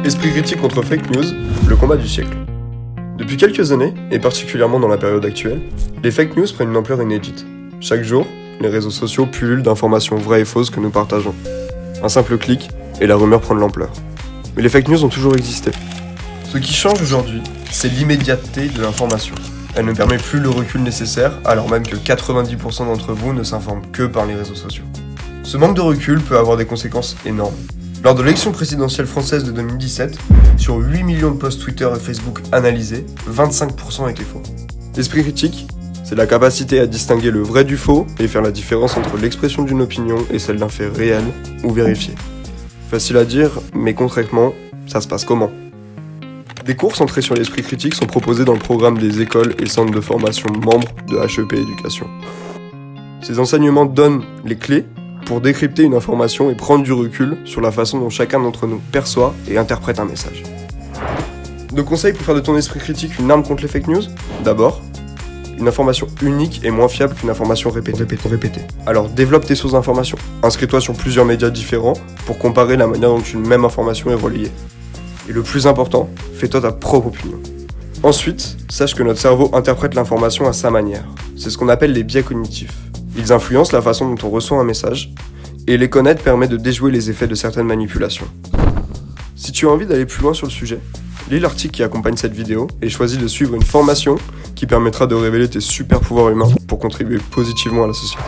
Esprit critique contre fake news, le combat du siècle. Depuis quelques années, et particulièrement dans la période actuelle, les fake news prennent une ampleur inédite. Chaque jour, les réseaux sociaux pullulent d'informations vraies et fausses que nous partageons. Un simple clic, et la rumeur prend de l'ampleur. Mais les fake news ont toujours existé. Ce qui change aujourd'hui, c'est l'immédiateté de l'information. Elle ne permet plus le recul nécessaire, alors même que 90% d'entre vous ne s'informent que par les réseaux sociaux. Ce manque de recul peut avoir des conséquences énormes. Lors de l'élection présidentielle française de 2017, sur 8 millions de posts Twitter et Facebook analysés, 25% étaient faux. L'esprit critique, c'est la capacité à distinguer le vrai du faux et faire la différence entre l'expression d'une opinion et celle d'un fait réel ou vérifié. Facile à dire, mais concrètement, ça se passe comment ? Des cours centrés sur l'esprit critique sont proposés dans le programme des écoles et centres de formation membres de HEP Éducation. Ces enseignements donnent les clés pour décrypter une information et prendre du recul sur la façon dont chacun d'entre nous perçoit et interprète un message. Nos conseils pour faire de ton esprit critique une arme contre les fake news ? D'abord, une information unique est moins fiable qu'une information répétée. Alors développe tes sources d'information. Inscris-toi sur plusieurs médias différents pour comparer la manière dont une même information est relayée. Et le plus important, fais-toi ta propre opinion. Ensuite, sache que notre cerveau interprète l'information à sa manière. C'est ce qu'on appelle les biais cognitifs. Ils influencent la façon dont on reçoit un message, et les connaître permet de déjouer les effets de certaines manipulations. Si tu as envie d'aller plus loin sur le sujet, lis l'article qui accompagne cette vidéo et choisis de suivre une formation qui permettra de révéler tes super pouvoirs humains pour contribuer positivement à la société.